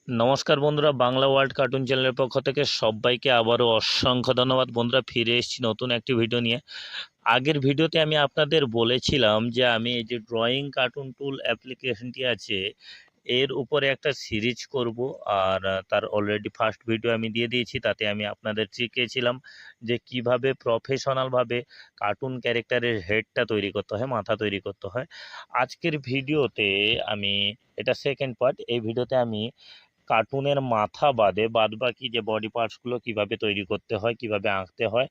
নমস্কার বন্ধুরা, Bangla world cartoon চ্যানেলের পক্ষ থেকে সবাইকে আবারও অসংখ্য ধন্যবাদ। বন্ধুরা, ফিরে এসেছি নতুন একটি ভিডিও নিয়ে। আগের ভিডিওতে আমি আপনাদের বলেছিলাম যে আমি এই যে ড্রয়িং কার্টুন টুল অ্যাপ্লিকেশনটি আছে এর উপরে একটা সিরিজ করব। আর তার অলরেডি ফার্স্ট ভিডিও আমি দিয়ে দিয়েছি। তাতে আমি আপনাদের শিখিয়েছিলাম যে কিভাবে প্রফেশনালভাবে কার্টুন ক্যারেক্টারের হেডটা তৈরি করতে হয়, মাথা তৈরি করতে হয়। আজকের ভিডিওতে আমি, এটা সেকেন্ড পার্ট, এই ভিডিওতে আমি কার্টুনের মাথা বাদে বাদবাকি যে বডি পার্টসগুলো কিভাবে তৈরি করতে হয়, কিভাবে আঁকতে হয়,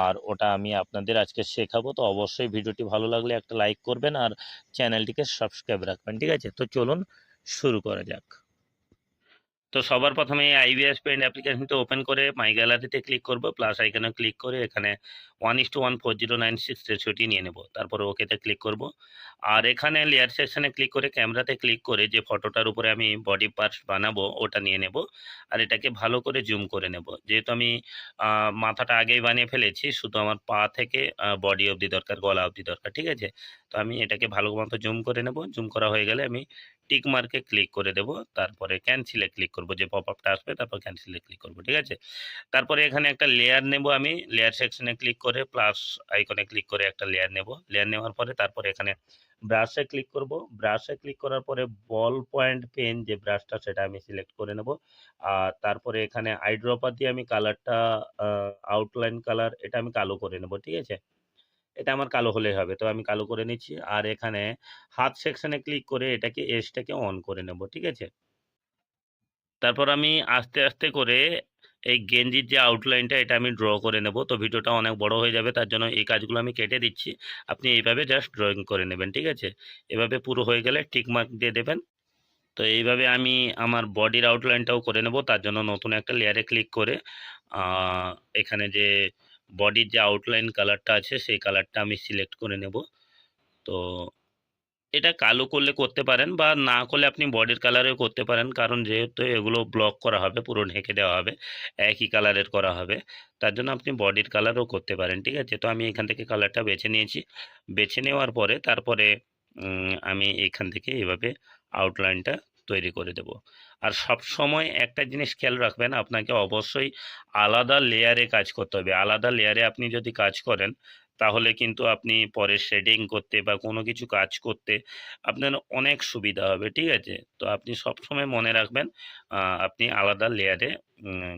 আর ওটা আমি আপনাদের আজকে শেখাবো। তো অবশ্যই ভিডিওটি ভালো লাগলে একটা লাইক করবেন আর চ্যানেলটিকে সাবস্ক্রাইব রাখবেন। ঠিক আছে, তো চলুন শুরু করা যাক। তো সবার প্রথমে আইভিএস পেন্ট অ্যাপ্লিকেশনটা ওপেন করে মাই গ্যালারিতে ক্লিক করব, প্লাস আইকনে ক্লিক করে এখানে 1:1 4096 রেশিওটি নিয়ে নেব। তারপরে ওকেতে ক্লিক করব। আর এখানে লেয়ার সেকশনে ক্লিক করে ক্যামেরাতে ক্লিক করে যে ফটোটার উপরে আমি বডি পার্টস বানাবো ওটা নিয়ে নেব। আর এটাকে ভালো করে জুম করে নেব। যেহেতু আমি মাথাটা আগেই বানিয়ে ফেলেছি, শুধু আমার পা থেকে বডি অবধি দরকার, গলা অবধি দরকার। ঠিক আছে, তো আমি এটাকে ভালো মতো জুম করে নেব। জুম করা হয়ে গেলে আমি টিক মার্কে ক্লিক করে দেব। তারপরে ক্যানসেলে ক্লিক করব, যে পপআপটা আসবে তারপর ক্যানসেলে ক্লিক করব। ঠিক আছে, তারপরে এখানে একটা লেয়ার নেব। আমি লেয়ার সেকশনে ক্লিক করে প্লাস আইকনে ক্লিক করে একটা লেয়ার নেব। লেয়ার নেওয়ার পরে তারপরে এখানে ব্রাশে ক্লিক করব। ব্রাশে ক্লিক করার পরে বল পয়েন্ট পেন যে ব্রাশটা সেটা আমি সিলেক্ট করে নেব। আর তারপরে এখানে আইড্রপার দিয়ে আমি কালারটা, আউটলাইন কালার, এটা আমি কালো করে নেব। ঠিক আছে, এটা আমার কালো হলেই হবে, তো আমি কালো করে নিচ্ছি। আর এখানে হাত সেকশনে ক্লিক করে এটাকে এজটাকে অন করে নেব। ঠিক আছে, তারপর আমি আস্তে আস্তে করে এই গেঞ্জির যে আউটলাইনটা এটা আমি ড্র করে নেব। তো ভিডিওটা অনেক বড় হয়ে যাবে, তার জন্য এই কাজগুলো আমি কেটে দিচ্ছি। আপনি এইভাবে জাস্ট ড্রয়িং করে নেবেন। ঠিক আছে, এভাবে পুরো হয়ে গেলে টিক মার্ক দিয়ে দেবেন। তো এইভাবে আমি আমার বডির আউটলাইনটাও করে নেব। তার জন্য নতুন একটা লেয়ারে ক্লিক করে এখানে যে বডির যে আউটলাইন কালারটা আছে সেই কালারটা আমি সিলেক্ট করে নেব। তো এটা কালো করলে করতে পারেন, বা না করলে আপনি বডির কালারেও করতে পারেন, কারণ যেহেতু এগুলো ব্লক করা হবে, পুরো ঢেকে দেওয়া হবে, একই কালারের করা হবে, তার জন্য আপনি বডির কালারও করতে পারেন। ঠিক আছে, তো আমি এখান থেকে কালারটা বেছে নিয়েছি। বেছে নেওয়ার পরে তারপরে আমি এখান থেকে এভাবে আউটলাইনটা তৈরি করে দেব। আর সব সময় একটা জিনিস খেয়াল রাখবেন, আপনাকে অবশ্যই আলাদা লেয়ারে কাজ করতে হবে। আলাদা লেয়ারে আপনি যদি কাজ করেন তাহলে কিন্তু আপনি পরে শেডিং করতে বা কোনো কিছু কাজ করতে আপনার অনেক সুবিধা হবে। ঠিক আছে, তো আপনি সবসময় মনে রাখবেন আপনি আলাদা লেয়ারে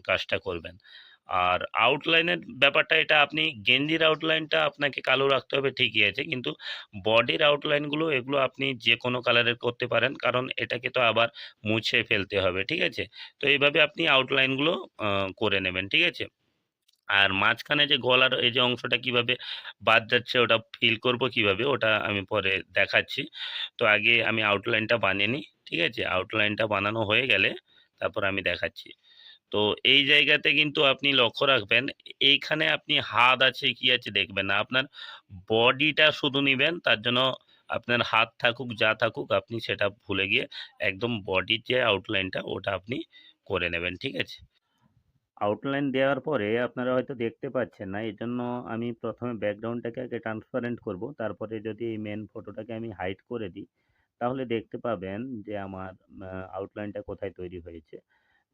কাজটা করবেন। আর আউটলাইনের ব্যাপারটা, এটা আপনি গেঞ্জির আউটলাইনটা আপনাকে কালো রাখতে হবে ঠিকই আছে, কিন্তু বডির আউটলাইনগুলো এগুলো আপনি যে কোনো কালারের করতে পারেন, কারণ এটাকে তো আবার মুছে ফেলতে হবে। ঠিক আছে, তো এইভাবে আপনি আউটলাইনগুলো করে নেবেন। ঠিক আছে, আর মাঝখানে যে গলার এই যে অংশটা কিভাবে বাদ যাচ্ছে ওটা ফিল করব কিভাবে, ওটা আমি পরে দেখাচ্ছি। তো আগে আমি আউটলাইনটা বানিয়ে নিই। ঠিক আছে, আউটলাইনটা বানানো হয়ে গেলে তারপর আমি দেখাচ্ছি। তো এই জায়গাতে কিন্তু আপনি লক্ষ্য রাখবেন, এইখানে আপনি হাত আছে কি আছে দেখবেন না, আপনার বডিটা শুধু নিবেন। তার জন্য আপনার হাত থাকুক যা থাকুক আপনি সেটা ভুলে গিয়ে একদম বডির যে আউটলাইনটা ওটা আপনি করে নেবেন। ঠিক আছে, আউটলাইন দেওয়ার পরে আপনারা হয়তো দেখতে পাচ্ছেন না, এই জন্য আমি প্রথমে ব্যাকগ্রাউন্ডটাকে আগে ট্রান্সপারেন্ট করব। তারপরে যদি এই মেন ফটোটাকে আমি হাইড করে দিই তাহলে দেখতে পাবেন যে আমার আউটলাইনটা কোথায় তৈরি হয়েছে।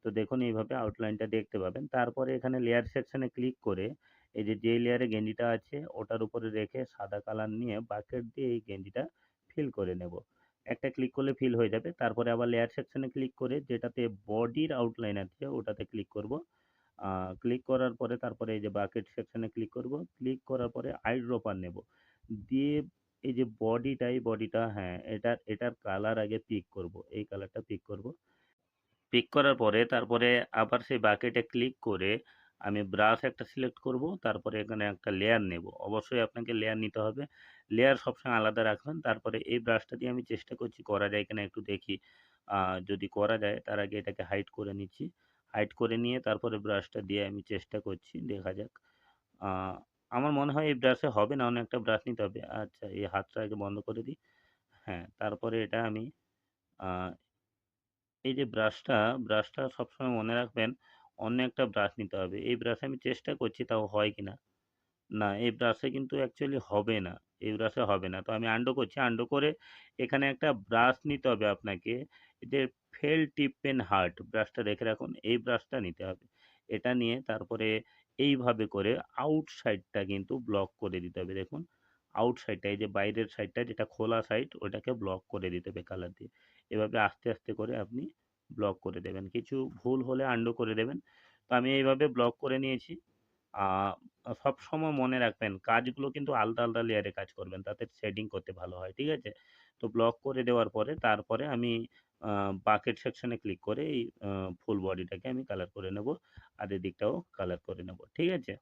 তো দেখুন এইভাবে আউটলাইনটা দেখতে পাবেন। তারপরে এখানে লেয়ার সেকশনে ক্লিক করে এই যে যে লেয়ারে গেঞ্জিটা আছে ওটার উপরে রেখে সাদা কালার নিয়ে বাকেট দিয়ে এই গেঞ্জিটা ফিল করে নেব। একটা ক্লিক করলে ফিল হয়ে যাবে। তারপরে আবার লেয়ার সেকশনে ক্লিক করে যেটাতে বডির আউটলাইন আছে ওটাতে ক্লিক করব। ক্লিক করার পরে তারপরে এই যে বাকেট সেকশনে ক্লিক করব। ক্লিক করার পরে আইড্রপার নেব। দিয়ে এই যে বডিটা, এই বডিটা, হ্যাঁ, এটার কালার আগে পিক করব। এই কালারটা পিক করব। পিক করার পরে তারপরে আবার সেই বাকেটে ক্লিক করে আমি ব্রাশ একটা সিলেক্ট করব। তারপরে এখানে একটা লেয়ার নেব। অবশ্যই আপনাকে লেয়ার নিতে হবে। লেয়ার সবসময় আলাদা রাখবেন। তারপরে এই ব্রাশটা দিয়ে আমি চেষ্টা করছি করা যায় কিনা একটু দেখি। যদি করা যায় তার আগে এটাকে হাইড করে নিচ্ছি। হাইড করে নিয়ে তারপরে ব্রাশটা দিয়ে আমি চেষ্টা করছি, দেখা যাক। আ আমার মনে হয় এই ব্রাশে হবে না, অন্য একটা ব্রাশ নিতে হবে। আচ্ছা, এই হাতটা আগে বন্ধ করে দিই। হ্যাঁ, তারপরে এটা আমি আ এই যে ব্রাশটা সবসময় মনে রাখবেন অন্য একটা ব্রাশ নিতে হবে। এই ব্রাশে আমি চেষ্টা করছি তাও হয় কিনা। না, এই ব্রাশে কিন্তু অ্যাকচুয়ালি হবে না। এই ব্রাশে হবে না। তো আমি আনডু করছি। আনডু করে এখানে একটা ব্রাশ নিতে হবে আপনাকে। এই যে ফেল টিপ পেন হার্ট ব্রাশটা দেখে রাখুন। এই ব্রাশটা নিতে হবে। এটা নিয়ে তারপরে এইভাবে করে আউট সাইডটা কিন্তু ব্লক করে দিতে হবে। দেখুন আউট সাইডটা এই যে বাইরের সাইডটা যেটা খোলা সাইড ওটাকে ব্লক করে দিতে হবে কালার দিয়ে। এভাবে আস্তে, আস্তে করে আপনি ব্লক করে দেবেন। কিছু ভুল হলে আনডু করে দেবেন। তো আমি এইভাবে ব্লক করে নিয়েছি। আ সবসময় মনে রাখবেন কাজগুলো কিন্তু আলাদা, আলাদা লেয়ারে কাজ করবেন। তাতে শেডিং করতে ভালো হয়। ঠিক আছে? তো ব্লক করে দেওয়ার পরে তারপরে আমি আ বাকেট সেকশনে ক্লিক করে এই ফুল বডিটাকে আমি কালার করে নেব। আর এদিকটাও কালার করে নেব। ঠিক আছে?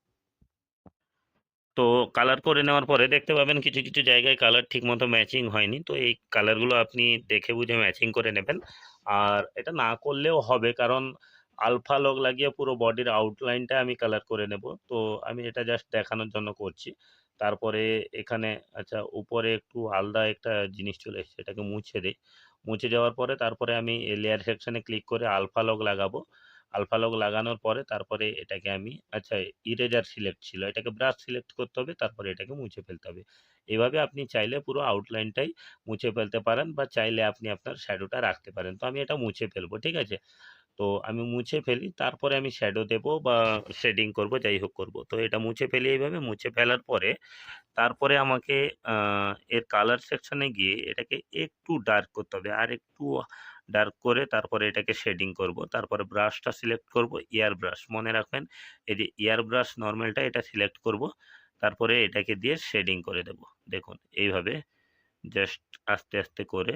তো কালার করে নেওয়ার পরে দেখতে পাবেন কিছু, কিছু জায়গায় কালার ঠিকমতো ম্যাচিং হয়নি। তো এই কালারগুলো আপনি দেখে বুঝে ম্যাচিং করে নেবেন। আর এটা না করলেও হবে কারণ আলফা লগ লাগিয়ে পুরো বডির আউটলাইনটা আমি কালার করে নেব। তো আমি এটা জাস্ট দেখানোর জন্য করছি। তারপরে এখানে আচ্ছা উপরে একটু আলাদা একটা জিনিস চলে এসেছে এটাকে মুছে দেই। মুছে যাওয়ার পরে তারপরে আমি এই লেয়ার সেকশনে ক্লিক করে আলফা লগ লাগাবো। আলফা লগ লাগানোর পরে তারপরে এটাকে আমি আচ্ছা ইরেজার সিলেক্ট ছিল। এটাকে ব্রাশ সিলেক্ট করতে হবে তারপরে এটাকে মুছে ফেলতে হবে। এভাবে আপনি চাইলে পুরো আউটলাইনটাই মুছে ফেলতে পারেন বা চাইলে আপনি আপনার শ্যাডোটা রাখতে পারেন। তো আমি এটা মুছে ফেলবো। ঠিক আছে? তো আমি মুছে ফেলি তারপরে আমি শ্যাডো দেবো বা শেডিং করব যাই হোক করব। তো এটা মুছে ফেলি এইভাবে মুছে ফেলার পরে তারপরে আমাকে আ এর কালার সেকশনে গিয়ে এটাকে একটু ডার্ক করতে হবে। আরেকটু ডার্ক করে তারপরে এটাকে শেডিং করব। তারপরে ব্রাশটা সিলেক্ট করব এয়ার ব্রাশ। মনে রাখবেন এই যে এয়ার ব্রাশ নরমালটা এটা সিলেক্ট করব। তারপরে এটাকে দিয়ে শেডিং করে দেব। দেখুন এইভাবে জাস্ট আস্তে, আস্তে করে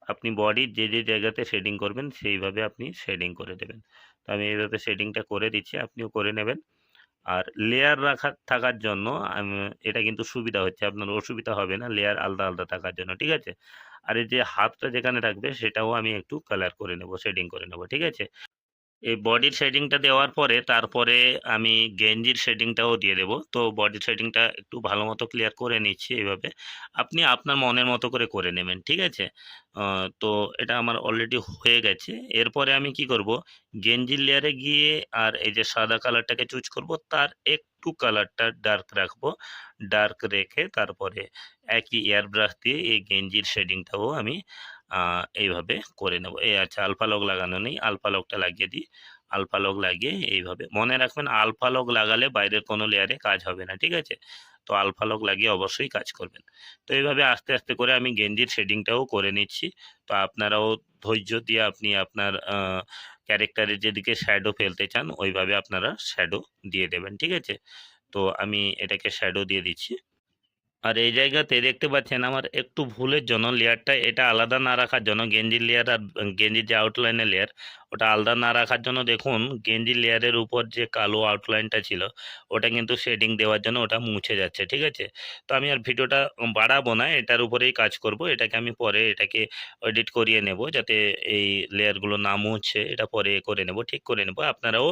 আপনি বডির যে, যে জায়গাতে শেডিং করবেন সেইভাবে আপনি শেডিং করে দেবেন। তো আমি এইভাবে শেডিংটা করে দিচ্ছি, আপনিও করে নেবেন। আর লেয়ার থাকার জন্য এটা কিন্তু সুবিধা হচ্ছে, আপনার অসুবিধা হবে না লেয়ার আলাদা, আলাদা থাকার জন্য। ঠিক আছে? আর এই যে হাতটা যেখানে থাকবে সেটাও আমি একটু কালার করে নেব, শেডিং করে নেব। ঠিক আছে? এই বডির শেডিংটা দেওয়ার পরে তারপরে আমি গেঞ্জির শেডিংটাও দিয়ে দেবো। তো বডির শেডিংটা একটু ভালো মতো ক্লিয়ার করে নিচ্ছি এভাবে। আপনি আপনার মনের মতো করে নেবেন। ঠিক আছে? তো এটা আমার অলরেডি হয়ে গেছে। এরপরে আমি কি করব, গেঞ্জির লেয়ারে গিয়ে আর এই যে সাদা কালারটাকে চুজ করব। তার একটু কালারটা ডার্ক রাখবো। ডার্ক রেখে তারপরে একই এয়ার ব্রাশ দিয়ে এই গেঞ্জির শেডিংটাও আমি আ এইভাবে করে নেব। এই আচ্ছা আলফা লগ লাগানো নেই। আলফা লগটা লাগিয়ে দিই। আলফা লগ লাগিয়ে এইভাবে মনে রাখবেন আলফা লগ লাগালে বাইরের কোনো লেয়ারে কাজ হবে না। ঠিক আছে? তো আলফা লগ লাগিয়ে অবশ্যই কাজ করবেন। তো এইভাবে আস্তে, আস্তে করে আমি গেঞ্জির শেডিংটাও করে নিচ্ছি। তো আপনারাও ধৈর্য দিয়ে আপনি আপনার ক্যারেক্টারের যেদিকে শ্যাডো ফেলতে চান ওইভাবে আপনারা শ্যাডো দিয়ে দেবেন। ঠিক আছে? তো আমি এটাকে শ্যাডো দিয়ে দিচ্ছি। আর এই জায়গাতে দেখতে পাচ্ছেন আমার একটু ভুলের জন্য লেয়ারটা এটা আলাদা না রাখার জন্য গেঞ্জির লেয়ার আর গেঞ্জির যে আউটলাইনের লেয়ার ওটা আলাদা না রাখার জন্য দেখুন গেঞ্জির লেয়ারের উপর যে কালো আউটলাইনটা ছিল ওটা কিন্তু শেডিং দেওয়ার জন্য ওটা মুছে যাচ্ছে। ঠিক আছে? তো আমি আর ভিডিওটা বাড়াবো না। এটার উপরেই কাজ করব। এটাকে আমি পরে এটাকে এডিট করিয়ে নেব যাতে এই লেয়ারগুলো না মুছে এটা পরে করে নেব, ঠিক করে নেব। আপনারাও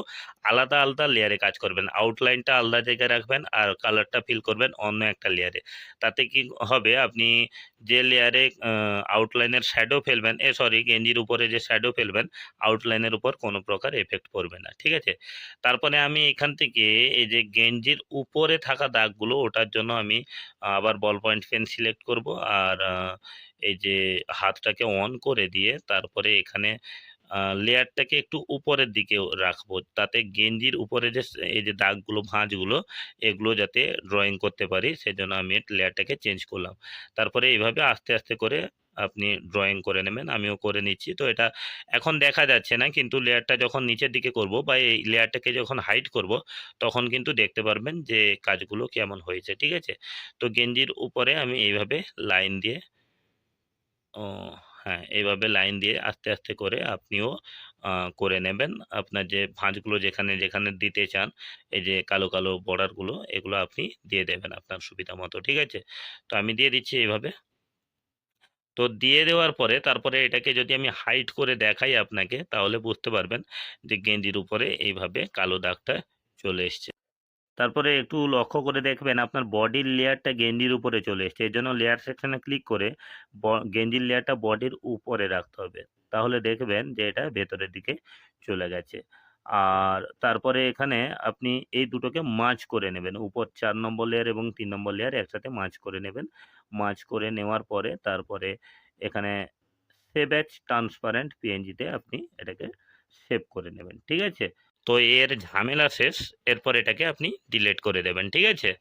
আলাদা, আলাদা লেয়ারে কাজ করবেন। আউটলাইনটা আলাদা জায়গায় রাখবেন আর কালারটা ফিল করবেন অন্য একটা লেয়ারে। তাতে কি হবে আপনি যে লেয়ারে আউটলাইনের শ্যাডো ফেলবেন সরি গেঞ্জির উপরে যে শ্যাডো ফেলবেন আউটলাইনের উপর কোনো প্রকার এফেক্ট পড়বে না। ঠিক আছে? তারপরে আমি এখান থেকে এই যে গেঞ্জির উপরে থাকা দাগগুলো ওঠার জন্য আমি আবার বল পয়েন্ট পেন সিলেক্ট করব। আর এই যে হাতটাকে অন করে দিয়ে তারপরে এখানে লেয়ারটাকে একটু উপরের দিকে রাখবো। তাতে গেঞ্জির উপরে যে এই যে দাগগুলো, ভাঁজগুলো এগুলো যাতে ড্রয়িং করতে পারি সেজন্য আমি লেয়ারটাকে চেঞ্জ করলাম। তারপরে এইভাবে আস্তে, আস্তে করে আপনি ড্রয়িং করে নেবেন। আমিও করে নিচ্ছি। তো এটা এখন দেখা যাচ্ছে না কিন্তু লেয়ারটা যখন নিচের দিকে করব বা এই লেয়ারটাকে যখন হাইড করব তখন কিন্তু দেখতে পারবেন যে কাজগুলো কেমন হয়েছে। ঠিক আছে? তো গেঞ্জির উপরে আমি এইভাবে লাইন দিয়ে ও হ্যাঁ, এভাবে লাইন দিয়ে আস্তে, আস্তে করে আপনিও আ করে নেবেন। আপনার যে ভাঁজগুলো যেখানে, যেখানে দিতে চান, এই যে কালো, কালো বর্ডারগুলো এগুলো আপনি দিয়ে দেবেন আপনার সুবিধা মতো। ঠিক আছে? তো আমি দিয়ে দিচ্ছি এভাবে। তো দিয়ে দেওয়ার পরে তারপরে এটাকে যদি আমি হাইড করে দেখাই আপনাকে তাহলে বুঝতে পারবেন যে গেঞ্জির উপরে এইভাবে কালো দাগটা চলে এসছে। তারপরে একটু লক্ষ্য করে দেখবেন আপনার বডির লেয়ারটা গেঞ্জির উপরে চলে এসছে। এজন্য লেয়ার সেকশনে ক্লিক করে ব গেঞ্জির লেয়ারটা বডির উপরে রাখতে হবে। তাহলে দেখবেন যে এটা ভেতরের দিকে চলে গেছে। আর তারপরে এখানে আপনি এই দুটোকে মার্জ করে নেবেন। উপর ৪ নম্বর লেয়ার এবং ৩ নম্বর লেয়ার একসাথে মার্জ করে নেবেন। মার্জ করে নেওয়ার পরে তারপরে এখানে সেভ অ্যাজ ট্রান্সপারেন্ট পিএনজিতে আপনি এটাকে সেভ করে নেবেন। ঠিক আছে? তো এর ঝামেলা শেষ। এরপর এটাকে আপনি ডিলিট করে দেবেন। ঠিক আছে?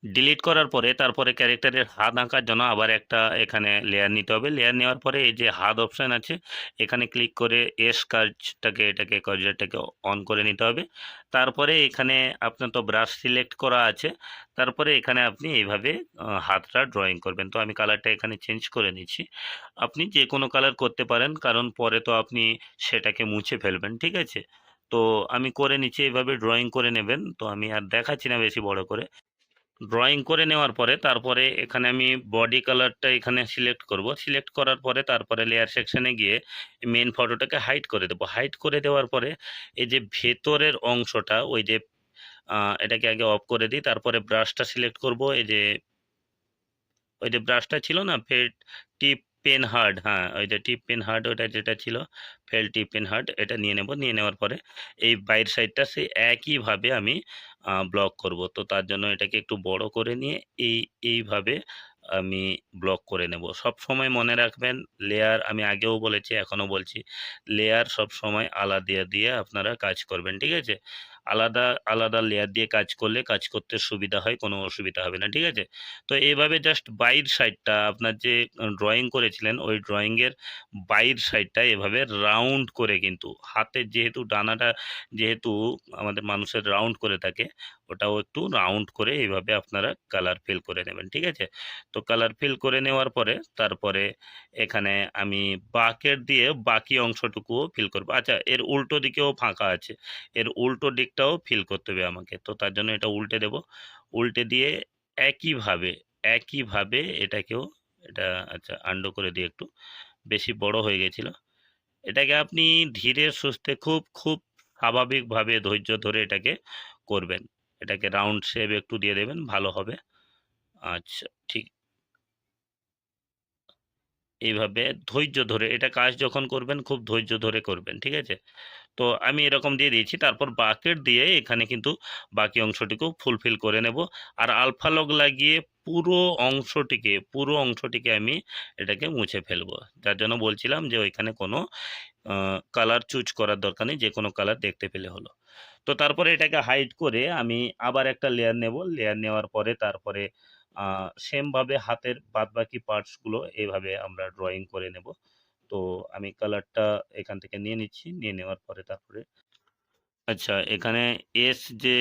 ডিলিট করার পরে তারপরে ক্যারেক্টারের হাত আঁকার জন্য আবার একটা এখানে লেয়ার নিতে হবে। লেয়ার নেওয়ার পরে এই যে হাত অপশান আছে, এখানে ক্লিক করে এটাকে কার্সারটাকে অন করে নিতে হবে। তারপরে এখানে আপনার তো ব্রাশ সিলেক্ট করা আছে। তারপরে এখানে আপনি এইভাবে হাতটা ড্রয়িং করবেন। তো আমি কালারটা এখানে চেঞ্জ করে নিচ্ছি। আপনি যেকোনো কালার করতে পারেন, কারণ পরে তো আপনি সেটাকে মুছে ফেলবেন। ঠিক আছে? তো আমি করে নিচ্ছি, এভাবে ড্রয়িং করে নেবেন। তো আমি আর দেখাচ্ছি না বেশি বড় করে। ড্রয়িং করে নেওয়ার পরে তারপরে এখানে আমি বডি কালারটা এখানে সিলেক্ট করব। সিলেক্ট করার পরে তারপরে লেয়ার সেকশনে গিয়ে মেইন ফটোটাকে হাইড করে দেবো। হাইড করে দেওয়ার পরে এই যে ভেতরের অংশটা ওই যে এটাকে আগে অফ করে দিই। তারপরে ব্রাশটা সিলেক্ট করব। ওই যে ব্রাশটা ছিল না, টিপ পেন হার্ড, হ্যাঁ ওই যে টিপ পেন হার্ড, ওটা যেটা ছিল টিপ পেন হার্ড, এটা নিয়ে নেব। নিয়ে নেওয়ার পরে এই বাইর সাইডটা সেই একইভাবে আমি ব্লক করব। তো তার জন্য এটাকে একটু বড় করে নিয়ে এইভাবে আমি ব্লক করে নেব। সব সময় মনে রাখবেন, লেয়ার আমি আগেও বলেছি এখনও বলছি, লেয়ার সব সময় আলাদা দিয়ে আপনারা কাজ করবেন। ঠিক আছে? আলাদা আলাদা লেয়ার দিয়ে কাজ করলে কাজ করতে সুবিধা হয়, কোনো অসুবিধা হবে না। ঠিক আছে? তো এইভাবে জাস্ট বাইর সাইডটা আপনার যে ড্রয়িং করেছিলেন ওই ড্রয়িংয়ের বাইর সাইডটা এভাবে রাউন্ড করে, কিন্তু হাতের যেহেতু ডানাটা যেহেতু আমাদের মানুষের রাউন্ড করে থাকে, ওটাও একটু রাউন্ড করে এইভাবে আপনারা কালার ফিল করে নেবেন। ঠিক আছে? তো কালার ফিল করে নেওয়ার পরে তারপরে এখানে আমি বাঁকের দিয়ে বাকি অংশটুকুও ফিল করব। আচ্ছা, এর উল্টো দিকেও ফাঁকা আছে, এর উল্টো দিকটাও ফিল করতে হবে আমাকে। তো তার জন্য এটা উল্টে দেব। উল্টে দিয়ে একইভাবে একইভাবে এটাকেও এটা আচ্ছা আন্ডু করে দিই, একটু বেশি বড় হয়ে গেছিল। এটাকে আপনি ধীরে সুস্থে খুব খুব স্বাভাবিকভাবে ধৈর্য ধরে এটাকে করবেন। এটাকে রাউন্ড শেপ একটু দিয়ে দেবেন, ভালো হবে। আচ্ছা, ঠিক এইভাবে ধৈর্য ধরে এটা কাজ যখন করবেন খুব ধৈর্য ধরে করবেন। ঠিক আছে? তো আমি এরকম দিয়ে দিয়েছি। তারপর বাকেট দিয়ে এখানে কিন্তু বাকি অংশটিকেও ফুলফিল করে নেব। আর আলফা লক লাগিয়ে পুরো অংশটিকে আমি এটাকে মুছে ফেলবো। যার জন্য বলছিলাম যে ওইখানে কোনো কালার চুজ করার দরকার নেই, যেকোনো কালার দেখতে পেলে হলো। তো তারপরে এটাকে হাইড করে আমি আবার একটা লেয়ার নেব। লেয়ার নেওয়ার পরে তারপরে সেমভাবে হাতের বাদবাকি পার্টসগুলো এভাবে আমরা ড্রয়িং করে নেব। তো আমি কালারটা এখান থেকে নিয়ে নিচ্ছি। নিয়ে নেওয়ার পরে তারপরে আচ্ছা, এখানে এস যে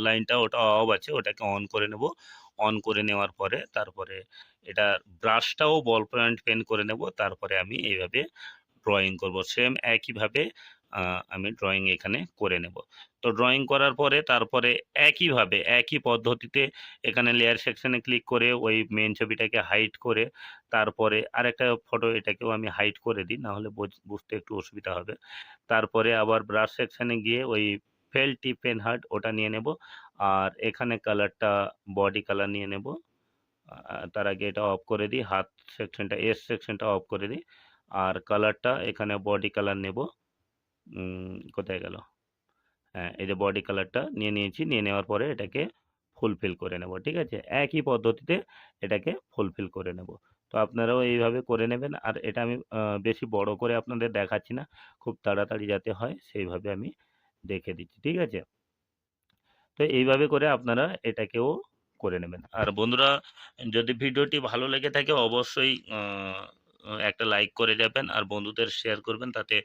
লাইনটা ওটা অফ আছে, ওটাকে অন করে নেব। অন করে নেওয়ার পরে তারপরে এটা ব্রাশটাও বল পয়েন্ট পেন করে নেব। তারপরে আমি এইভাবে ড্রয়িং করব। সেম একইভাবে আমি ড্রয়িং এখানে করে নেব। তো ড্রয়িং করার পরে তারপরে একইভাবে একই পদ্ধতিতে এখানে লেয়ার সেকশনে ক্লিক করে ওই মেইন ছবিটাকে হাইড করে তারপরে আরেকটা ফটো এটাকেও আমি হাইড করে দিই, না হলে বুঝতে একটু অসুবিধা হবে। তারপরে আবার ব্রাশ সেকশনে গিয়ে ওই টিপ পেন হার্ড ওটা নিয়ে নেব। আর এখানে কালারটা বডি কালার নিয়ে নেব। তার আগে এটা অফ করে দিই, হাত সেকশনটা সেকশনটা অফ করে দিই। আর কালারটা এখানে বডি কালার নেব। কোথায় গেল? হ্যাঁ, এই যে বডি কালারটা নিয়ে নিয়েছি। নিয়ে নেওয়ার পরে এটাকে ফুলফিল করে নেব। ঠিক আছে? একই পদ্ধতিতে এটাকে ফুলফিল করে নেব। তো আপনারাও এইভাবে করে নেবেন। আর এটা আমি বেশি বড় করে আপনাদের দেখাচ্ছি না। খুব তাড়াতাড়ি যাতে হয় সেইভাবে আমি দেখে দিচ্ছি। ঠিক আছে? তো এইভাবে করে আপনারা এটাকেও করে নেবেন। আর বন্ধুরা, যদি ভিডিওটি ভালো লেগে থাকে অবশ্যই একটা লাইক করে যাবেন আর বন্ধুদের শেয়ার করবেন। তাতে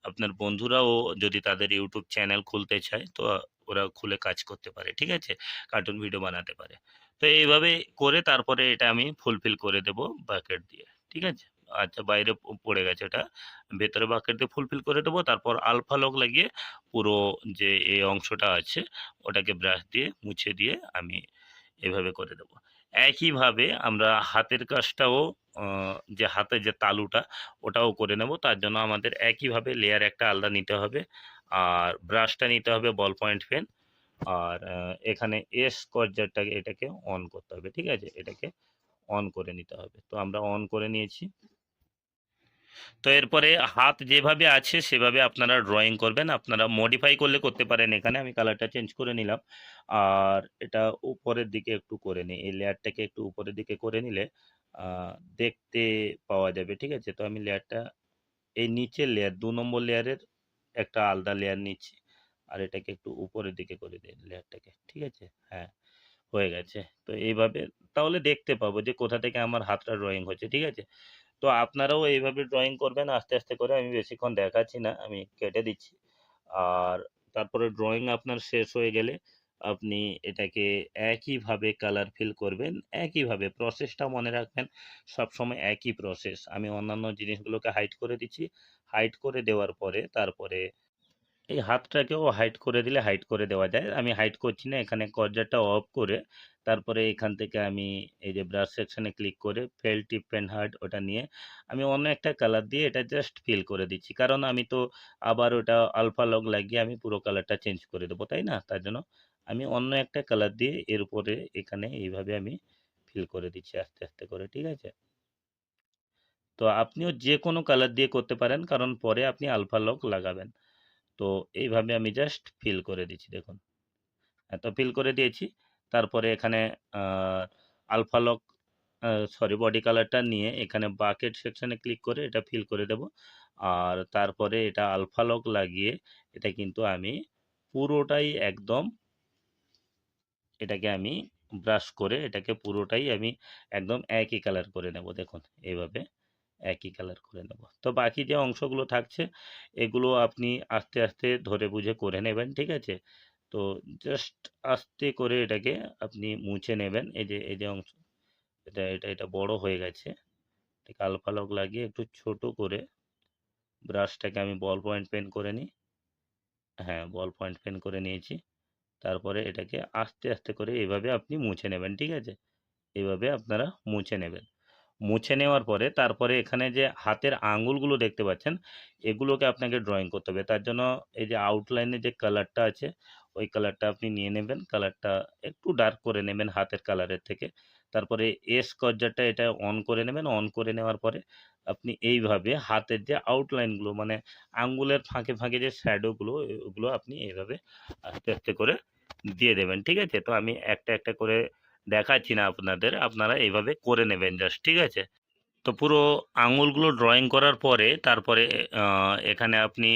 আপনার বন্ধুরাও যদি তাদের ইউটিউব চ্যানেল খুলতে চায় তো ওরা খুলে কাজ করতে পারে। ঠিক আছে? কার্টুন ভিডিও বানাতে পারে। তো এইভাবে করে তারপরে এটা আমি ফুলফিল করে দেব বাকেট দিয়ে। ঠিক আছে? আচ্ছা, বাইরে পড়ে গেছে এটা। ভেতরে বাকেট দিয়ে ফুলফিল করে দেবো। তারপর আলফা লক লাগিয়ে পুরো যে এই অংশটা আছে ওটাকে ব্রাশ দিয়ে মুছে দিয়ে আমি এভাবে করে দেবো। একইভাবে আমরা হাতের কাজটাও যে হাতের যে তালুটা ওটাও করে নেব। তার জন্য আমাদের একইভাবে লেয়ার একটা আলাদা নিতে হবে। আর ব্রাশটা নিতে হবে বল পয়েন্ট পেন। আর এখানে কর্জারটাকে এটাকে অন করতে হবে। ঠিক আছে? এটাকে অন করে নিতে হবে। তো আমরা অন করে নিয়েছি। তো এরপরে হাত যেভাবে আছে সেভাবে আপনারা ড্রয়িং করবেন। আপনারা মডিফাই করলে করতে পারেন। এখানে আমি কালারটা চেঞ্জ করে নিলাম। আর এটা উপরের দিকে একটু করে নিই। এই লেয়ারটাকে একটু উপরের দিকে করে নিলে আ দেখতে পাওয়া যাবে। ঠিক আছে? তো আমি লেয়ারটা এই নিচের লেয়ার ২ নম্বর লেয়ারের একটা আলাদা লেয়ার নিচ্ছি। আর এটাকে একটু উপরের দিকে করে দিই লেয়ারটাকে। ঠিক আছে? হ্যাঁ, হয়ে গেছে। তো এইভাবে তাহলে দেখতে পাবো যে কোথা থেকে আমার হাতটা ড্রয়িং হচ্ছে। ঠিক আছে? তো আপনারাও এইভাবে ড্রয়িং করবেন আস্তে, আস্তে করে। আমি বেশিক্ষণ দেখাচ্ছি না, আমি কেটে দিচ্ছি। আর তারপরে ড্রয়িং আপনার শেষ হয়ে গেলে আপনি এটাকে একইভাবে কালার ফিল করবেন। একইভাবে প্রসেসটা মনে রাখবেন, সবসময় একই প্রসেস। আমি অন্যান্য জিনিসগুলোকে হাইড করে দিচ্ছি। হাইড করে দেওয়ার পরে তারপরে এই হাতটাকেও হাইড করে দিলে হাইড করে দেওয়া যায়। আমি হাইড করছি না, এখানে কর্জারটা অফ করে তারপরে এখান থেকে আমি এই যে ব্রাশ সেকশনে ক্লিক করে ফেল টিপ পেন হার্ড ওটা নিয়ে আমি অন্য একটা কালার দিয়ে এটা জাস্ট ফিল করে দিচ্ছি। কারণ আমি তো আবার ওটা আলফা লক লাগিয়ে আমি পুরো কালারটা চেঞ্জ করে দেবো, তাই না? তার জন্য আমি অন্য একটা কালার দিয়ে এর উপরে এখানে এইভাবে আমি ফিল করে দিচ্ছি আস্তে, আস্তে করে। ঠিক আছে? তো আপনিও যেকোনো কালার দিয়ে করতে পারেন, কারণ পরে আপনি আলফা লক লাগাবেন। তো এইভাবে আমি জাস্ট ফিল করে দিচ্ছি দেখুন। তো ফিল করে দিয়েছি। তারপরে এখানে আ আলফা লক সরি বডি কালারটা নিয়ে এখানে বাকেট সেকশনে ক্লিক করে এটা ফিল করে দেব। আর তারপরে এটা আলফা লক লাগিয়ে এটা কিন্তু আমি পুরোটাই একদম এটাকে আমি ব্রাশ করে এটাকে পুরোটাই আমি একদম একই কালার করে নেব। দেখুন এইভাবে একই কালার করে নেব। তো বাকি যে অংশগুলো থাকছে এগুলো আপনি আস্তে, আস্তে ধরে বুঝে করে নেবেন। ঠিক আছে? তো জাস্ট আস্তে করে এটাকে আপনি মুছে নেবেন। এই যে অংশ এটা বড় হয়ে গেছে। এটাকে আলফা লক লাগিয়ে একটু ছোট করে ব্রাশটাকে আমি বল পয়েন্ট পেন করে নিই। হ্যাঁ, বল পয়েন্ট পেন করে নিয়েছি। তারপরে এটাকে আস্তে, আস্তে করে এভাবে আপনি মুছে নেবেন। ঠিক আছে? এভাবে আপনারা মুছে নেবেন। মুছে নেওয়ার পরে তারপরে এখানে যে হাতের আঙ্গুলগুলো দেখতে পাচ্ছেন, এগুলোকে আপনাকে ড্রয়িং করতে হবে। তার জন্য এই যে আউটলাইনে যে কালারটা আছে, ওই কালারটা আপনি নিয়ে নেবেন। কালারটা একটু ডার্ক করে নেবেন হাতের কালারের থেকে। তারপরে এস কর্জারটা এটা অন করে নেবেন। অন করে নেওয়ার পরে আপনি এইভাবে হাতের যে আউটলাইনগুলো মানে আঙ্গুলের ফাঁকে, ফাঁকে যে শ্যাডোগুলো ওগুলো আপনি এইভাবে আস্তে, আস্তে করে দিয়ে দেবেন। ঠিক আছে? তো আমি একটা, একটা করে দেখাচ্ছি না আপনাদের। আপনারা এইভাবে করে নেবেন জাস্ট। ঠিক আছে? তো পুরো আঙুলগুলো ড্রয়িং করার পরে তারপরে আ এখানে আপনি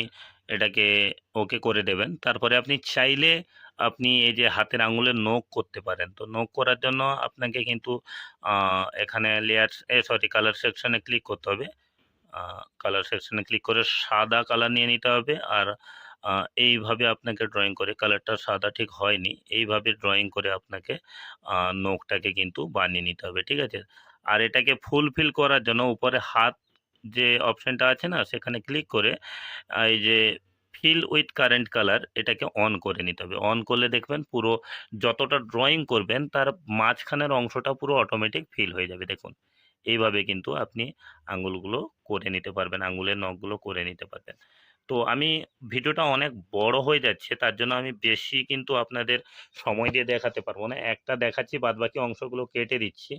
এটাকে ওকে করে দেবেন। তারপরে আপনি চাইলে আপনি এই যে হাতের আঙুলের নখ করতে পারেন। তো নখ করার জন্য আপনাকে কিন্তু আ এখানে সরি কালার সেকশনে ক্লিক করতে হবে। আ কালার সেকশনে ক্লিক করে সাদা কালার নিয়ে নিতে হবে। আর আ এইভাবে আপনাকে ড্রয়িং করে কালারটা সাদা ঠিক হয়নি। এইভাবে ড্রয়িং করে আপনাকে আ নখটাকে কিন্তু বানিয়ে নিতে হবে। ঠিক আছে? আর এটাকে ফুলফিল করার জন্য উপরে হাত যে অপশনটা আছে না? সেখানে ক্লিক করে এই যে ফিল উইথ কারেন্ট কালার এটাকে অন করে নিতে হবে। অন করলে দেখবেন পুরো যতটা ড্রয়িং করবেন তার মাঝখানের অংশটা পুরো অটোমেটিক ফিল হয়ে যাবে দেখুন। এইভাবে কিন্তু আপনি আঙ্গুলগুলো করে নিতে পারবেন, আঙ্গুলের নখগুলো করে নিতে পারবেন। তো আমি ভিডিওটা অনেক বড় হয়ে যাচ্ছে তার জন্য আমি বেশি কিন্তু আপনাদের সময় দিয়ে দেখাতে পারব না। একটা দেখাচ্ছি বাদবাকি অংশগুলো কেটে দিচ্ছি।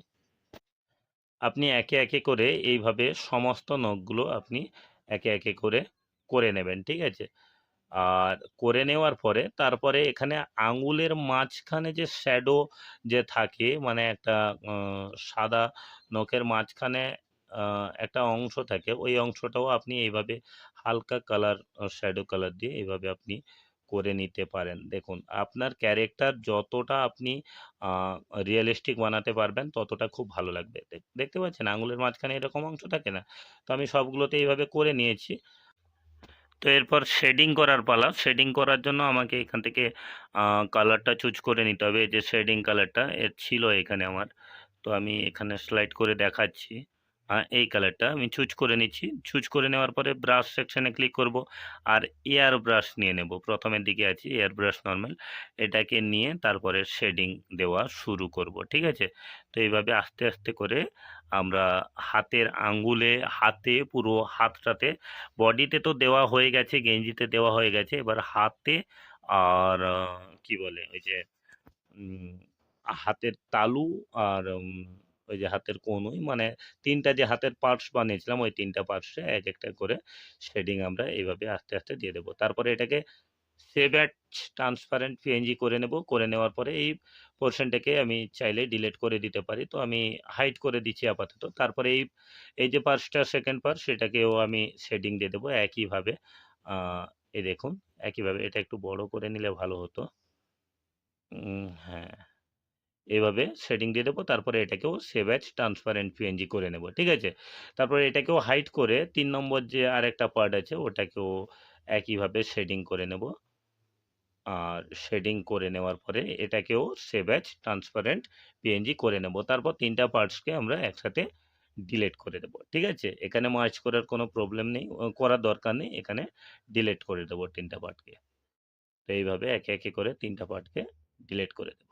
আপনি একে, একে করে এইভাবে সমস্ত নখগুলো আপনি একে, একে করে, করে নেবেন। ঠিক আছে? আর করে নেওয়ার পরে তারপরে এখানে আঙুলের মাঝখানে যে শ্যাডো যে থাকে মানে একটা আ সাদা নখের মাঝখানে আ একটা অংশ থাকে, ওই অংশটাও আপনি এইভাবে হালকা কালার শ্যাডো কালার দিয়ে এভাবে আপনি করে নিতে পারেন। দেখুন আপনার ক্যারেক্টার যতটা আপনি আ রিয়ালিস্টিক বানাতে পারবেন ততটা খুব ভালো লাগবে। দেখতে পাচ্ছেন আঙুলের মাঝখানে এরকম অংশ থাকে না? তো আমি সবগুলোতে এইভাবে করে নিয়েছি। তো এরপর শেডিং করার পালা। শেডিং করার জন্য আমাকে এখান থেকে আ কালারটা চুজ করে নিতে হবে। এই যে শেডিং কালারটা ছিল এখানে আমার। তো আমি এখানে স্লাইড করে দেখাচ্ছি। এই কালারটা আমি চুজ করে নিচ্ছি। চুজ করে নেওয়ার পরে ব্রাশ সেকশনে ক্লিক করব। আর এয়ার ব্রাশ নিয়ে নেব। ১ম এর দিকে আছে এয়ার ব্রাশ নরমাল। এটাকে নিয়ে তারপরে শেডিং দেওয়া শুরু করব। ঠিক আছে? তো এইভাবে আস্তে, আস্তে করে আমরা হাতের আঙ্গুলে, হাতে পুরো হাতটাতে বডিতে তো দেওয়া হয়ে গেছে, গেঞ্জিতে দেওয়া হয়ে গেছে। এবার হাতে আর কি বলে ওই যে উম হাতের তালু আর ওই যে হাতের কনুই মানে ৩টা যে হাতের পার্টস বানিয়েছিলাম ওই ৩টা পার্টসে এক একটা করে শেডিং আমরা এইভাবে আস্তে, আস্তে দিয়ে দেব। তারপরে এটাকে সেভ অ্যাজ ট্রান্সপারেন্ট পিএনজি করে নেব। করে নেওয়ার পরে এই পোরশনটাকে আমি চাইলে ডিলিট করে দিতে পারি। তো আমি হাইড করে দিচ্ছি আপাতত। তারপরে এই যে পার্টসটা সেকেন্ড পার্ট সেটাকেও আমি শেডিং দিয়ে দেব একইভাবে। আ এই দেখুন একইভাবে এটা একটু বড় করে নিলে ভালো হতো। হ্যাঁ। এভাবে শেডিং দিয়ে দেবো। তারপরে এটাকেও সেভ অ্যাজ ট্রান্সপারেন্ট পিএনজি করে নেব। ঠিক আছে? তারপরে এটাকেও হাইড করে ৩ নম্বর যে আরেকটা পার্ট আছে ওটাকেও একইভাবে শেডিং করে নেব। আর শেডিং করে নেওয়ার পরে এটাকেও সেভ অ্যাজ ট্রান্সপারেন্ট পিএনজি করে নেব। তারপর ৩টা পার্টসকে আমরা একসাথে ডিলিট করে দেব। ঠিক আছে? এখানে মার্জ করার কোনো প্রবলেম নেই, করার দরকার নেই। এখানে ডিলিট করে দেব ৩টা পার্টকে। তো এইভাবে একে, একে করে ৩টা পার্টকে ডিলিট করে দেব।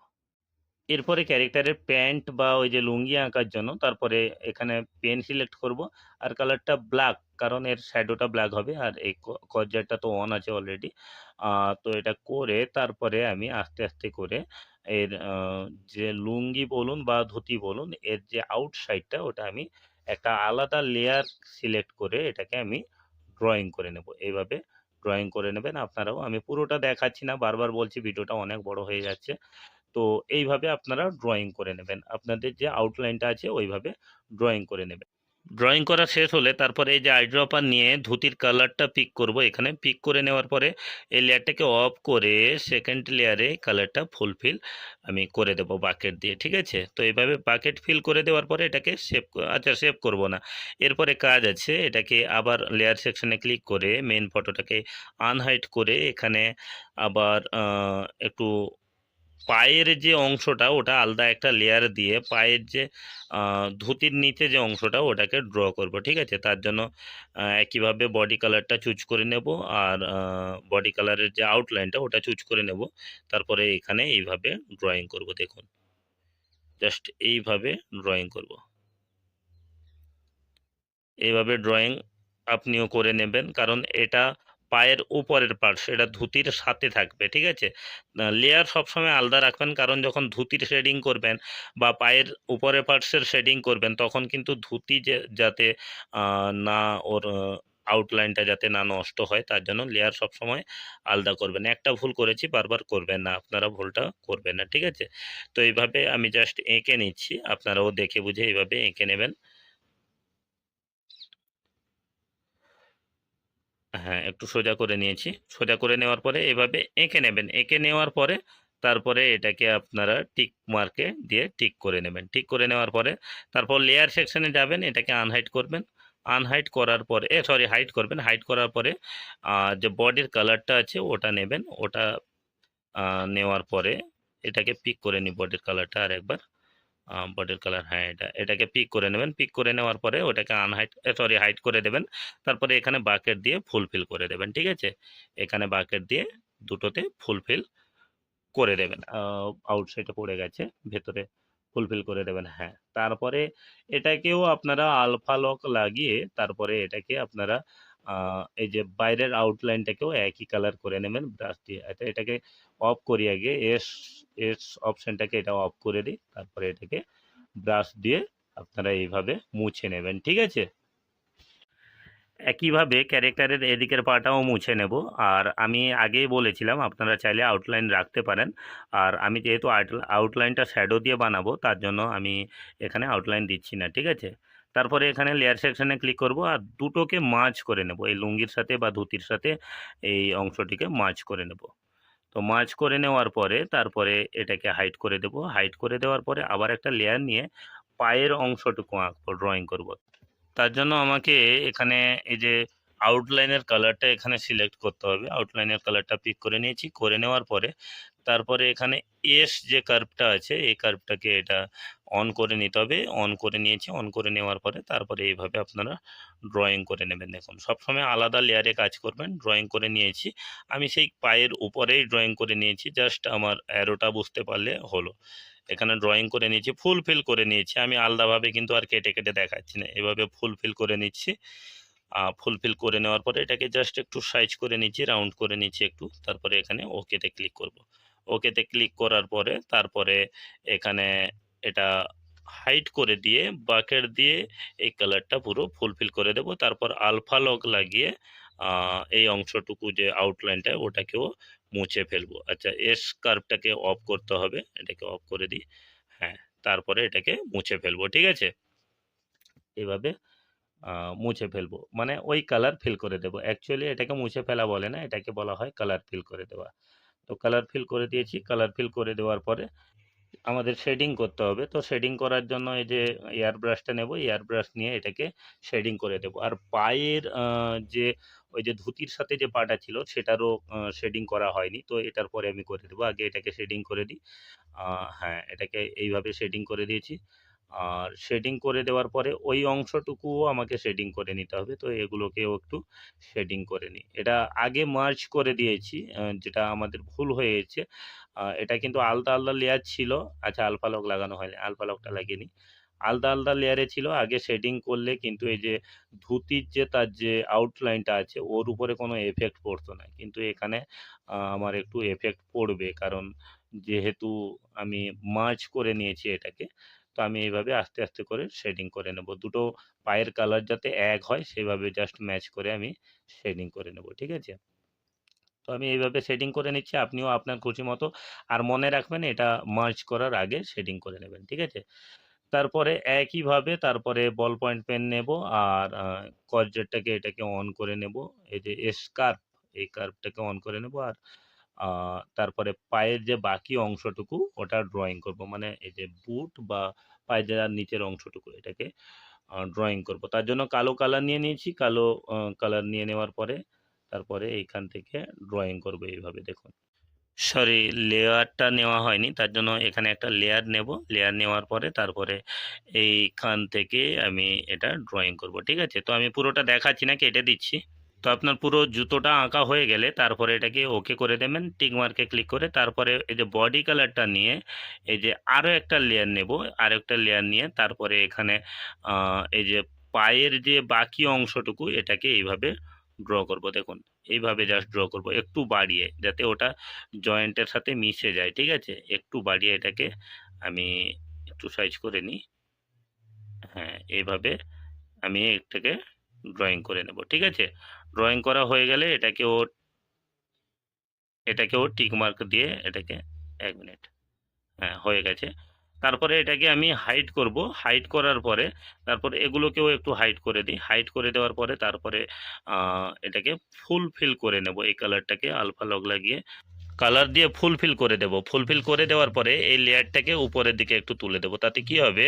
এরপরে ক্যারেক্টারের প্যান্ট বা ওই যে লুঙ্গি আঁকার জন্য তারপরে এখানে পেন সিলেক্ট করব আর কালারটা ব্ল্যাক, কারণ এর শ্যাডোটা ব্ল্যাক হবে আর এই কর্জারটা তো অন আছে অলরেডি। তো এটা করে তারপরে আমি আস্তে, আস্তে করে এর যে লুঙ্গি বলুন বা ধুতি বলুন এর যে আউটসাইডটা ওটা আমি একটা আলাদা লেয়ার সিলেক্ট করে এটাকে আমি ড্রয়িং করে নেব। এইভাবে ড্রয়িং করে নেবেন আপনারাও। আমি পুরোটা দেখাচ্ছি না, বারবার বলছি ভিডিওটা অনেক বড় হয়ে যাচ্ছে। তো এইভাবে আপনারা ড্রয়িং করে নেবেন। আপনাদের যে আউটলাইনটা আছে ওইভাবে ড্রয়িং করে নেবেন। ড্রয়িং করা শেষ হলে তারপরে এই যে আইড্রপার নিয়ে ধুতির কালারটা পিক করব। এখানে পিক করে নেওয়ার পরে এই লেয়ারটাকে অফ করে সেকেন্ড লেয়ারে কালারটা ফুলফিল আমি করে দেব বাকেট দিয়ে। ঠিক আছে? তো এইভাবে বাকেট ফিল করে দেওয়ার পরে এটাকে আচ্ছা সেভ করব না। এরপরে কাজ আছে, এটাকে আবার লেয়ার সেকশনে ক্লিক করে মেইন ফটোটাকে আনহাইড করে এখানে আবার একটু পায়ের যে অংশটা ওটা আলাদা একটা লেয়ার দিয়ে পায়ের যে ধুতির নিচে যে অংশটা ওটাকে ড্র করব। ঠিক আছে? তার জন্য একইভাবে বডি কালারটা চুজ করে নেব আর বডি কালারের যে আউটলাইনটা ওটা চুজ করে নেব। তারপরে এখানে এইভাবে ড্রয়িং করব দেখুন। জাস্ট এইভাবে ড্রয়িং করব। এইভাবে ড্রয়িং আপনিও করে নেবেন, কারণ এটা পায়ের উপরের পার্ট সেটা ধুতির সাথে থাকবে। ঠিক আছে? লেয়ার সবসময় আলাদা রাখবেন, কারণ যখন ধুতির শেডিং করবেন বা পায়ের উপরের পার্টসের শেডিং করবেন তখন কিন্তু ধুতি যাতে না ওর আউটলাইনটা যাতে না নষ্ট হয় তার জন্য লেয়ার সবসময় আলাদা করবেন। একটা ভুল করেছি, বারবার করবেন না, আপনারা ভুলটা করবেন না। ঠিক আছে? তো এইভাবে আমি জাস্ট এঁকে নিচ্ছি, আপনারাও দেখে বুঝে এইভাবে এঁকে নেবেন। হ্যাঁ, একটু সোজা করে নিয়েছি। সোজা করে নেওয়ার পরে এভাবে এঁকে নেবেন। এঁকে নেওয়ার পরে তারপরে এটাকে আপনারা টিক মার্কে দিয়ে টিক করে নেবেন। টিক করে নেওয়ার পরে তারপর লেয়ার সেকশনে যাবেন, এটাকে আনহাইড করবেন। আনহাইড করার পরে সরি হাইড করবেন। হাইড করার পরে যে বডির কালারটা আছে ওটা নেবেন। ওটা নেওয়ার পরে এটাকে পিক করে নিই বডির কালারটা আরেকবার। বডির কালার, হ্যাঁ, এটাকে পিক করে নেবেন। পিক করে নেওয়ার পরে ওটাকে হাইড করে দেবেন। তারপরে এখানে বাকেট দিয়ে ফুলফিল করে দেবেন। ঠিক আছে? এখানে বাকেট দিয়ে দুটোতে ফুলফিল করে দেবেন। আউটসাইডে পড়ে গেছে, ভেতরে ফুলফিল করে দেবেন। হ্যাঁ, তারপরে এটাকেও আপনারা আলফা লক লাগিয়ে তারপরে এটাকে আপনারা এই যে বাইরের আউটলাইনটাকেও একই কালার করে নেবেন ব্রাশ দিয়ে। এটাকে অফ করি আগে, এস অপশনটাকে এটা অফ করে দিই। তারপরে এটাকে ব্রাশ দিয়ে আপনারা এইভাবে মুছে নেবেন। ঠিক আছে? একইভাবে ক্যারেক্টারের এদিকের পাটাও মুছে নেব। আর আমি আগেই বলেছিলাম আপনারা চাইলে আউটলাইন রাখতে পারেন। আর আমি যেহেতু আউটলাইনটা শ্যাডো দিয়ে বানাবো তার জন্য আমি এখানে আউটলাইন দিচ্ছি না। ঠিক আছে? তারপরে এখানে লেয়ার সেকশনে ক্লিক করব আর দুটোকে মার্জ করে নেব। এই লুঙ্গির সাথে বা ধুতির সাথে এই অংশটিকে মার্জ করে নেব। তো মার্জ করে নেওয়ার পরে তারপরে এটাকে হাইড করে দেব। হাইড করে দেওয়ার পরে আবার একটা লেয়ার নিয়ে পায়ের অংশটুকু আঁকবো, ড্রয়িং করব। তার জন্য আমাকে এখানে এই যে আউটলাইনের কালারটা এখানে সিলেক্ট করতে হবে। আউটলাইনের কালারটা পিক করে নিয়েছি। করে নেওয়ার পরে তারপরে এখানে যে কার্ভটা আছে এই কার্ভটাকে এটা অন করে নিতে হবে। অন করে নিয়েছি। অন করে নেওয়ার পরে তারপরে এইভাবে আপনারা ড্রয়িং করে নেবেন। দেখুন সবসময় আলাদা লেয়ারে কাজ করবেন। ড্রয়িং করে নিয়েছি। আমি সেই পায়ের উপরেই ড্রয়িং করে নিয়েছি। জাস্ট আমার অ্যারোটা বুঝতে পারলে হলো। এখানে ড্রয়িং করে নিয়েছি, ফুলফিল করে নিয়েছি। আমি আলাদাভাবে কিন্তু আর কেটে, কেটে দেখাচ্ছি না। এভাবে ফুলফিল করে নিচ্ছি। ফুলফিল করে নেওয়ার পরে এটাকে জাস্ট একটু সাইজ করে নিচ্ছি, রাউন্ড করে নিচ্ছি একটু। তারপরে এখানে ওকেতে ক্লিক করব। ওকেতে ক্লিক করার পরে তারপরে এখানে এটা হাইড করে দিয়ে বাকেট দিয়ে এই কালারটা পুরো ফুলফিল করে দেব। তারপর আলফা লক লাগিয়ে এই অংশটুকু যে আউটলাইনটা ওটাকেও মুছে ফেলবো। আচ্ছা, এস কার্ভটাকে অফ করতে হবে, এটাকে অফ করে দিই। হ্যাঁ, তারপরে এটাকে মুছে ফেলবো, ঠিক আছে? এভাবে মুছে ফেলবো, মানে ওই কালার ফিল করে দেবো। অ্যাকচুয়ালি এটাকে মুছে ফেলা বলে না, এটাকে বলা হয় কালার ফিল করে দেওয়া। তো কালার ফিল করে দিয়েছি। কালার ফিল করে দেওয়ার পরে আমাদের শেডিং করতে হবে। তো শেডিং করার জন্য এই যে এয়ার ব্রাশটা নেব, এয়ার ব্রাশ নিয়ে এটাকে শেডিং করে দেব। আর পায়ের যে ওই যে ধুতির সাথে যে পাটা ছিল সেটারও শেডিং করা হয়নি, তো এটার পরে আমি করে দেবো। আগে এটাকে শেডিং করে দিই। হ্যাঁ, এটাকে এইভাবে শেডিং করে দিয়েছি। আর শেডিং করে দেওয়ার পরে ওই অংশটুকুও আমাকে শেডিং করে নিতে হবে। তো এগুলোকেও একটু শেডিং করে নিই। এটা আগে মার্জ করে দিয়েছি, যেটা আমাদের ভুল হয়ে গেছে। এটা কিন্তু আলাদা আলাদা লেয়ার ছিল। আচ্ছা, আলফা লক লাগানো হয়নি, আলফা লকটা লাগিয়ে নিই। আলাদা আলাদা লেয়ারে ছিল। আগে শেডিং করলে কিন্তু এই যে ধুতির যে তার যে আউটলাইনটা আছে ওর উপরে কোনো এফেক্ট পড়তো না, কিন্তু এখানে আমার একটু এফেক্ট পড়বে, কারণ যেহেতু আমি মার্জ করে নিয়েছি এটাকে। তো আমি এইভাবে আস্তে আস্তে করে শেডিং করে নেব। দুটো পায়ের কালার যাতে এক হয় সেভাবে জাস্ট ম্যাচ করে আমি শেডিং করে নেব, ঠিক আছে? তো আমি এইভাবে শেডিং করে নিচ্ছি, আপনিও আপনার খুশি মতো। আর মনে রাখবেন এটা মার্জ করার আগে শেডিং করে নেবেন, ঠিক আছে? তারপরে একইভাবে তারপরে বল পয়েন্ট পেন নেব, আর কর্জেটটাকে এটাকে অন করে নেব। এই যে স্কার্ফ, এই কার্ভটাকে অন করে নেব। আর তারপরে পায়ের যে বাকি অংশটুকু ওটা ড্রয়িং করব, মানে এই যে বুট বা পায়জামার নিচের অংশটুকু এটাকে ড্রয়িং করব। তার জন্য কালো কালার নিয়ে নিয়েছি। কালো কালার নিয়ে নেওয়ার পরে তারপরে এইখান থেকে ড্রয়িং করব এইভাবে, দেখুন। সরি, লেয়ারটা নেওয়া হয়নি, তার জন্য এখানে একটা লেয়ার নেব। লেয়ার নেওয়ার পরে তারপরে এইখান থেকে আমি এটা ড্রয়িং করব, ঠিক আছে? তো আমি পুরোটা দেখাচ্ছি না, কেটে দিচ্ছি। তো আপনার পুরো জুতোটা আঁকা হয়ে গেলে তারপরে এটাকে ওকে করে দেবেন, টিক মার্কে ক্লিক করে। তারপরে এই যে বডি কালারটা নিয়ে এই যে আরও একটা লেয়ার নেব। আরও একটা লেয়ার নিয়ে তারপরে এখানে এই যে পায়ের যে বাকি অংশটুকু এটাকে এইভাবে ড্র করব, দেখুন। এইভাবে জাস্ট ড্র করব একটু বাড়িয়ে, যাতে ওটা জয়েন্টের সাথে মিশে যায়, ঠিক আছে? একটু বাড়িয়ে এটাকে আমি একটু সাইজ করে নিই। হ্যাঁ, এইভাবে আমি এটাকে ড্রয়িং করে নেব, ঠিক আছে? ড্রয়িং করা হয়ে গেলে এটাকেও টিক মার্ক দিয়ে এটাকে ১ মিনিট। হ্যাঁ, হয়ে গেছে। তারপরে এটাকে আমি হাইড করব। হাইড করার পরে তারপরে এগুলোকেও একটু হাইড করে দিই। হাইড করে দেওয়ার পরে তারপরে এটাকে ফুলফিল করে নেব। এই কালারটাকে আলফা লক লাগিয়ে কালার দিয়ে ফুলফিল করে দেব। ফুলফিল করে দেওয়ার পরে এই লেয়ারটাকে উপরের দিকে একটু তুলে দেব। তাতে কি হবে,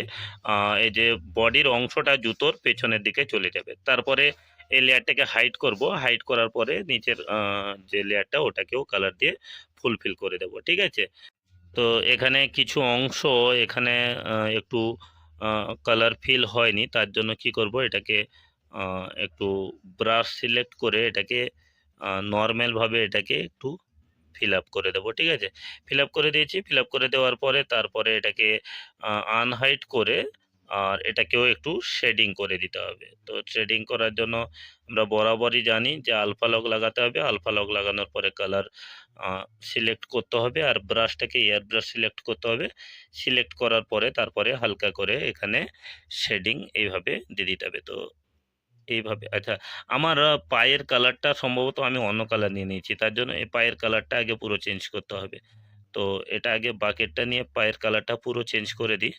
এই যে বডির অংশটা জুতোর পেছনের দিকে চলে যাবে। তারপরে এই লেয়ারটাকে হাইড করব। হাইড করার পরে নিচের যে লেয়ারটা ওটাকেও কালার দিয়ে ফুলফিল করে দেব, ঠিক আছে? তো এখানে কিছু অংশ এখানে একটু কালার ফিল হয়নি, তার জন্য কি করব, এটাকে একটু ব্রাশ সিলেক্ট করে এটাকে নর্মালভাবে এটাকে একটু ফিল আপ করে দেবো, ঠিক আছে? ফিল আপ করে দিয়েছি। ফিল আপ করে দেওয়ার পরে তারপরে এটাকে আনহাইড করে আর এটাকেও একটু শেডিং করে দিতে হবে। তো শেডিং করার জন্য আমরা বরাবরই জানি যে আলফা লক লাগাতে হবে। আলফা লক লাগানোর পরে কালার সিলেক্ট করতে হবে, আর ব্রাশটাকে এয়ার ব্রাশ সিলেক্ট করতে হবে। সিলেক্ট করার পরে তারপরে হালকা করে এখানে শেডিং এইভাবে দিয়ে দিতে হবে। তো এইভাবে, আচ্ছা, আমার পায়ের কালারটা সম্ভবত আমি অন্য কালার নিয়ে নিয়েছি। তার জন্য এই পায়ের কালারটা আগে পুরো চেঞ্জ করতে হবে। তো এটা আগে বাকেটটা নিয়ে পায়ের কালারটা পুরো চেঞ্জ করে দিই।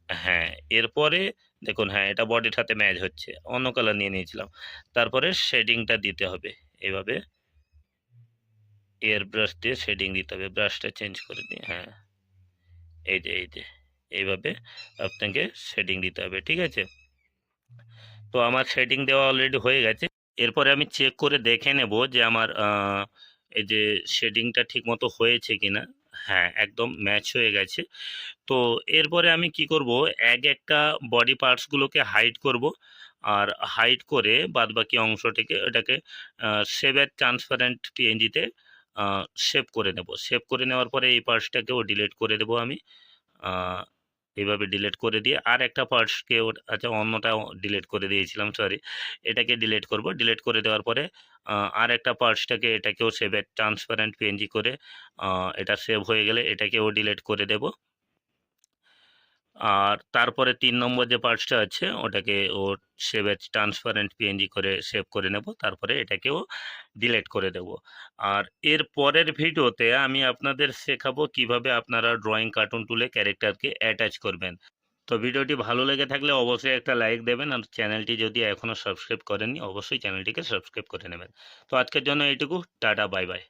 হ্যাঁ, এরপরে দেখুন, হ্যাঁ, এটা বডির সাথে ম্যাচ হচ্ছে। অন্য কালার নিয়ে নিয়েছিলাম। তারপরে শেডিংটা দিতে হবে। এভাবে এয়ার ব্রাশ দিয়ে শেডিং দিতে হবে। ব্রাশটা চেঞ্জ করে দিই। হ্যাঁ, এই যে এইভাবে আপনাকে শেডিং দিতে হবে, ঠিক আছে? তো আমার শেডিং দেওয়া অলরেডি হয়ে গেছে। এরপরে আমি চেক করে দেখে নেব যে আমার এই যে শেডিংটা ঠিকমতো হয়েছে কিনা। হ্যাঁ, একদম ম্যাচ হয়ে গেছে। তো এরপরে আমি কি করব, একটা বডি পার্টসগুলোকে হাইড করব। আর হাইড করে বাদবাকি অংশটিকে এটাকে সেভ অ্যাজ ট্রান্সপারেন্ট পিএনজিতে সেভ করে নেব। সেভ করে নেওয়ার পরে এই পার্টসটাকেও ডিলিট করে দেব আমি। আ এইভাবে ডিলিট করে দিয়ে আর একটা পার্টসকে আচ্ছা, অন্যটাও ডিলিট করে দিয়েছিলাম, সরি। এটাকে ডিলিট করব। ডিলিট করে দেওয়ার পরে আরেকটা পার্টসটাকে এটাকেও সেভ অ্যাজ ট্রান্সপারেন্ট পিএনজি করে এটা সেভ হয়ে গেলে এটাকেও ডিলিট করে দেব। আর তারপরে ৩ নম্বর যে পার্টসটা আছে ওটাকে সেভ এজ ট্রান্সপারেন্ট পিএনজি করে সেভ করে নেব। তারপরে এটাকেও ডিলিট করে দেব। আর এর পরের ভিডিওতে আমি আপনাদের শেখাবো কিভাবে আপনারা ড্রয়িং কার্টুন টুলে ক্যারেক্টারকে অ্যাটাচ করবেন। তো ভিডিওটি ভালো লেগে থাকলে অবশ্যই একটা লাইক দেবেন, আর চ্যানেলটি যদি এখনও সাবস্ক্রাইব করেননি অবশ্যই চ্যানেলটিকে সাবস্ক্রাইব করে নেবেন। তো আজকের জন্য এইটুকু। Tata, bye bye.